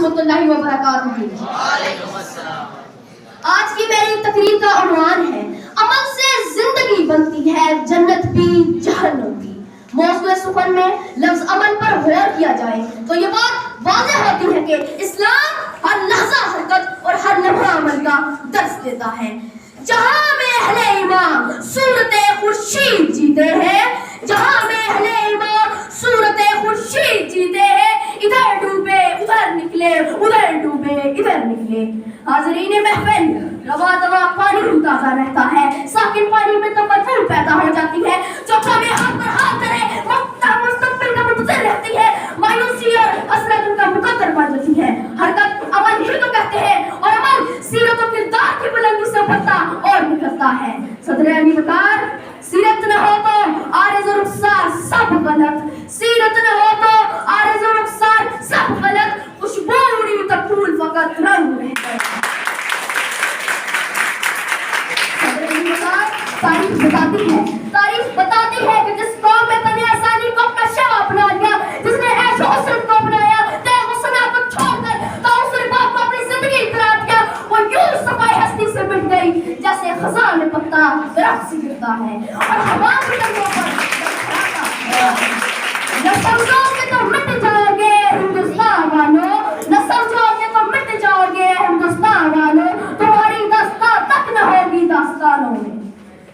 रहमतुल्लाहि व बरकातुहू। आज की मेरी तकरीर का उन्वान है अमल से जिंदगी बनती है जन्नत भी जहन्नम भी। मौज़ूए सुखन में लफ्ज अमल पर गौर किया जाए तो ये बात वाज़ेह होती है कि इस्लाम हर लहज़ा हरकत और हर लम्हा अमल का दर्स देता है। जहां में अहले ईमान सूरते खुर्शीद जीते हैं, जहां में अहले ईमान सूरते खुर्शीद जीते हैं, इधर डूबे उधर निकले, उधर डूबे इधर निकले। हाज़रीन महफिल, रवा दवा पानी ताज़ा रहता है, साकिन पानी में तो बदबू पैदा हो जाती है। जो कभी हाथ पर हाथ करे मुस्तक़बिल का मुंतज़िर रहती है, मायूसी और हसरत उनका मुकद्दर बन जाती है। हरकत अमल ही तो कहते हैं और अमल सीरत और किरदार की बुलंदी से बढ़ता और निकलता है। सदर अली वकार, सीरत न हो तो आरिज़ और रुख़सार सब गलत, सीरत न हो तो आरिज़ और रुख़सार सब गलत, खुशबू उड़ी तो फूल फकत रंग रहते। सदर अली वकार तारीफ बताती है कि जिस कौम में तने आसानी को अपना शव अपना लिया, जिसने ऐश और उसरत को अपनाया, तय हुस्ना को छोड़कर ताउसर बाप को अपनी जिंदगी करार दिया, वो यूं सफाई हस्ती से मिट गई जैसे खज़ां में पत्ता दरख्त से गिरता है और हवा की टंगों पर न समझोगे तो मिट जाओगे हिंदुस्तान वालों, न समझोगे तो मिट जाओगे हिंदुस्तान वालों, तुम्हारी दास्तां तक न होगी दास्तानों में।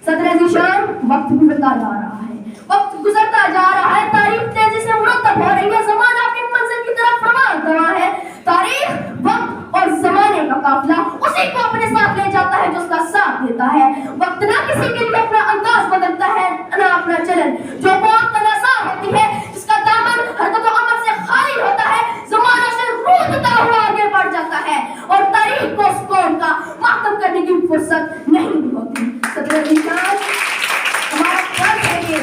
सदर अज़ीज़ान, वक्त गुजरता जा रहा है, वक्त गुजरता जा रहा है, तारीख तेजी से मुरतब हो रही है, ज़माना अपनी मंजिल की तरफ रवान कर रहा है। तारीख, वक्त और ज़माने का काफिला उसी को अपने साथ ले जाता है जो उसका साथ देता है। वक्त ना किसी के लिए अपना अंदाज बदलता है, ना अपना चलन। जो मौत तनाज़ा होती है, जिसका दामन हरकत और अमल से खाली होता है, ज़माना से रूठता हुआ आगे बढ़ जाता है और तारीख को उस कौम का मातम करने की फुर्सत नहीं होती। सदर अज़ीज़ान, हमारा फर्ज है कि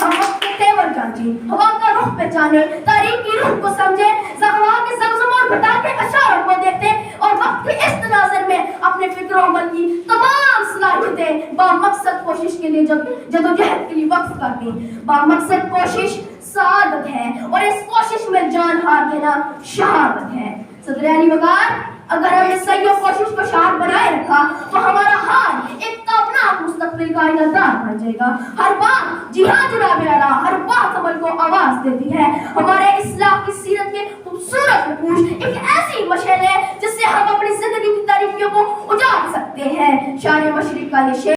हम वक्त के तेवर जाने, हवा का रुख पहचाने, तारीख की रूह को समझे, ज़हवा के ज़मज़म और घटा के अशारों को देखते और वक्त के इस तनाज़ुर में अपने फिक्र और अमल की तमाम सलाहियतें बामकसद कोशिश के लिए जदोजहद के लिए वक्फ कर दें। बामकसद कोशिश सआदत है और इस कोशिश में जान हार देना शहादत है। सदर अली वकार, अगर हमने सही और कोशिश को शान बनाए रखा तो हमारा हाल एक ताबनाक मुस्तक़बिल का इनादार बन जाएगा। हर बात, जी हाँ जनाब आला, हर बात अमल को आवाज देती है। हमारे इस्लाम की सीरत के खूबसूरत नकूश एक ऐसी मशअल है जिससे हम अपनी जिंदगी की तारीकियों को उजाड़ सकते हैं। शान मशरिक़ का ये शेर